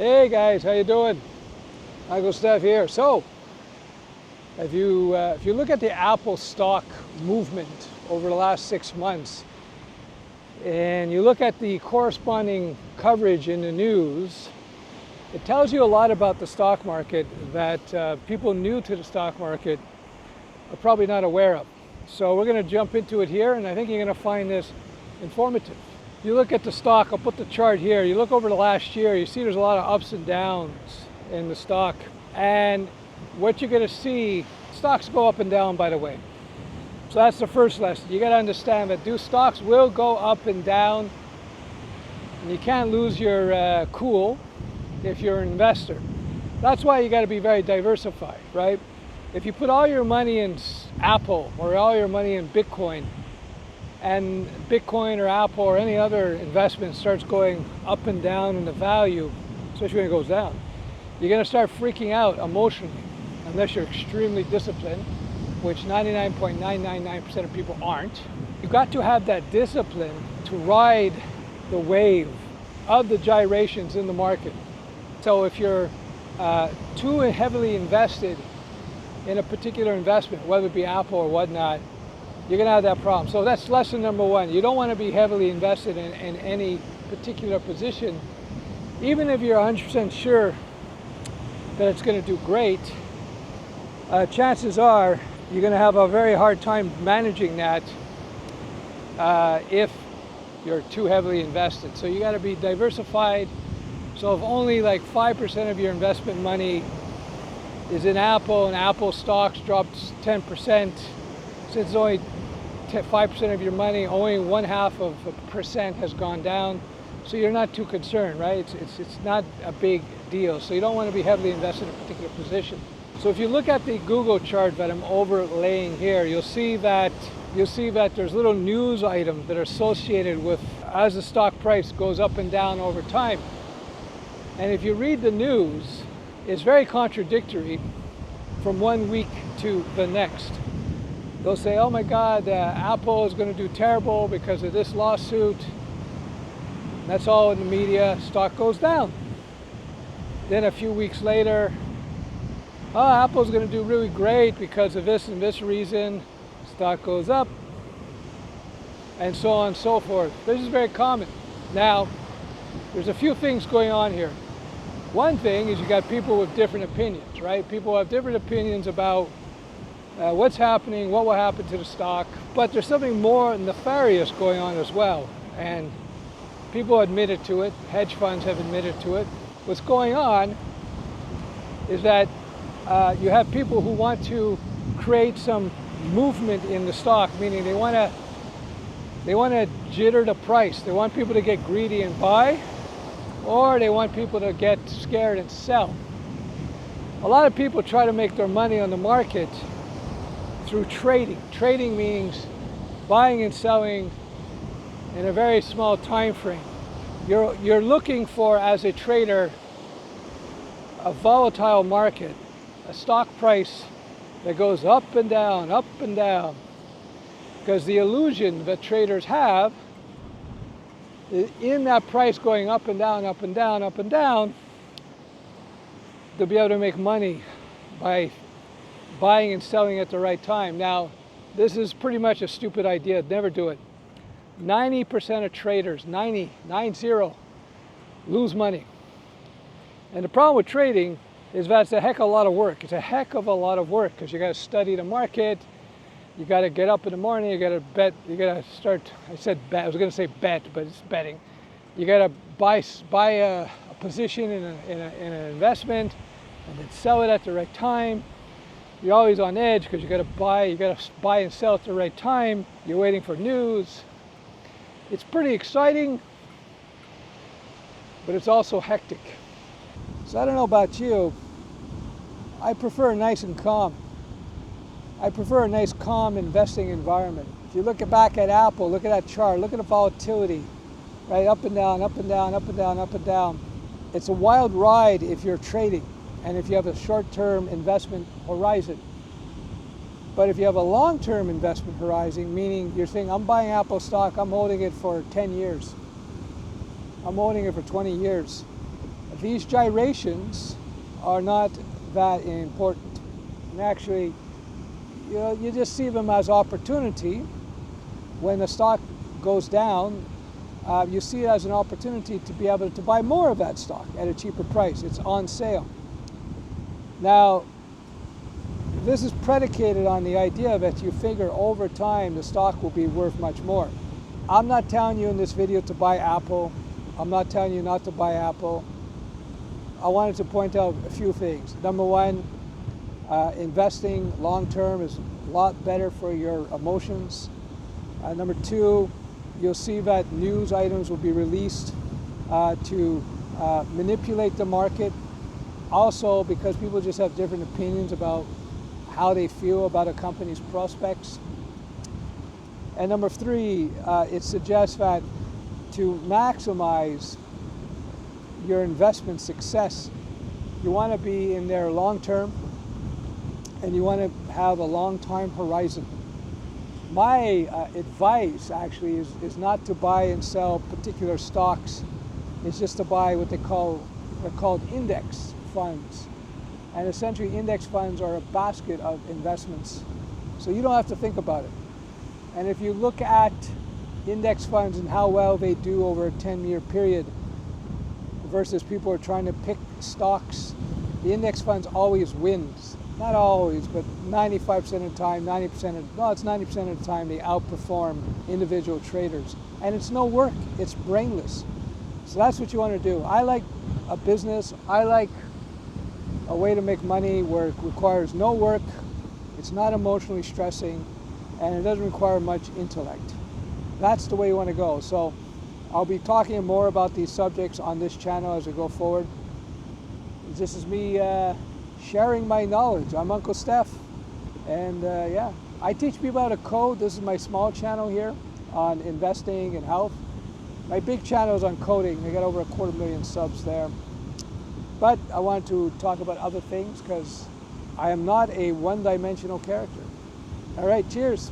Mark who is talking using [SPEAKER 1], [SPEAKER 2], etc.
[SPEAKER 1] Hey guys, how you doing? Michael Steph here. So, if you look at the Apple stock movement over the last 6 months, and you look at the corresponding coverage in the news, it tells you a lot about the stock market that people new to the stock market are probably not aware of. So we're going to jump into it here, and I think you're going to find this informative. You look at the stock, I'll put the chart here, you look over the last year, you see there's a lot of ups and downs in the stock. And what you're going to see, stocks go up and down, by the way. So that's the first lesson. You got to understand that stocks will go up and down, and you can't lose your cool if you're an investor. That's why you got to be very diversified, right? If you put all your money in Apple or all your money in Bitcoin, and Bitcoin or Apple or any other investment starts going up and down in the value, especially when it goes down, you're going to start freaking out emotionally unless you're extremely disciplined, which 99.999% of people aren't. You've got to have that discipline to ride the wave of the gyrations in the market. So if you're too heavily invested in a particular investment, whether it be Apple or whatnot, you're going to have that problem. So that's lesson number one. You don't want to be heavily invested in any particular position. Even if you're 100% sure that it's going to do great, chances are you're going to have a very hard time managing that if you're too heavily invested. So you got to be diversified. So if only like 5% of your investment money is in Apple and Apple stocks dropped 10%, since it's only 5% of your money, only 0.5% has gone down. So you're not too concerned, right? It's not a big deal. So you don't want to be heavily invested in a particular position. So if you look at the Google chart that I'm overlaying here, you'll see that there's little news items that are associated with as the stock price goes up and down over time. And if you read the news, it's very contradictory from one week to the next. They'll say, oh my God, Apple is going to do terrible because of this lawsuit. That's all in the media. Stock goes down. Then a few weeks later, oh, Apple's going to do really great because of this and this reason. Stock goes up, and so on and so forth. This is very common. Now, there's a few things going on here. One thing is you got people with different opinions, right? People have different opinions about what's happening, what will happen to the stock. But there's something more nefarious going on as well. And people admitted to it. Hedge funds have admitted to it. What's going on is that you have people who want to create some movement in the stock, meaning they want to jitter the price. They want people to get greedy and buy, or they want people to get scared and sell. A lot of people try to make their money on the market through trading. Trading means buying and selling in a very small time frame. You're looking for, as a trader, a volatile market, a stock price that goes up and down, up and down. Because the illusion that traders have in that price going up and down, up and down, up and down, they'll be able to make money by buying and selling at the right time. Now, this is pretty much a stupid idea. Never do it. 90% of traders, 90, lose money. And the problem with trading is that it's a heck of a lot of work. It's a heck of a lot of work because you got to study the market. You got to get up in the morning. You got to bet. You got to start. I said bet. I was going to say bet, but it's betting. You got to buy a position in an investment, and then sell it at the right time. You're always on edge because you got to buy. You got to buy and sell at the right time. You're waiting for news. It's pretty exciting, but it's also hectic. So I don't know about you. I prefer nice and calm. I prefer a nice, calm investing environment. If you look back at Apple, look at that chart, look at the volatility, right? Up and down, up and down, up and down, up and down. It's a wild ride if you're trading and if you have a short-term investment horizon. But if you have a long-term investment horizon, meaning you're saying, I'm buying Apple stock, I'm holding it for 10 years. I'm holding it for 20 years. these gyrations are not that important. And actually, you just see them as opportunity. When the stock goes down, you see it as an opportunity to be able to buy more of that stock at a cheaper price. It's on sale. Now, this is predicated on the idea that you figure over time the stock will be worth much more. I'm not telling you in this video to buy Apple. I'm not telling you not to buy Apple. I wanted to point out a few things. Number one, investing long-term is a lot better for your emotions. Number two, you'll see that news items will be released to manipulate the market. Also, because people just have different opinions about how they feel about a company's prospects. And number three, it suggests that to maximize your investment success, you want to be in there long term and you want to have a long time horizon. My advice actually is not to buy and sell particular stocks. It's just to buy what they're called index funds. And essentially index funds are a basket of investments. So you don't have to think about it. And if you look at index funds and how well they do over a 10-year period versus people are trying to pick stocks, the index funds always wins. Not always, but 95% of the time, 90% of the time they outperform individual traders. And it's no work, it's brainless. So that's what you want to do. I like a business, I like a way to make money where it requires no work, it's not emotionally stressing, and it doesn't require much intellect. That's the way you want to go. So I'll be talking more about these subjects on this channel as we go forward. This is me sharing my knowledge. I'm Uncle Steph, and yeah, I teach people how to code. This is my small channel here on investing and health. My big channel is on coding. I got over 250,000 subs there. But I wanted to talk about other things because I am not a one-dimensional character. All right, cheers.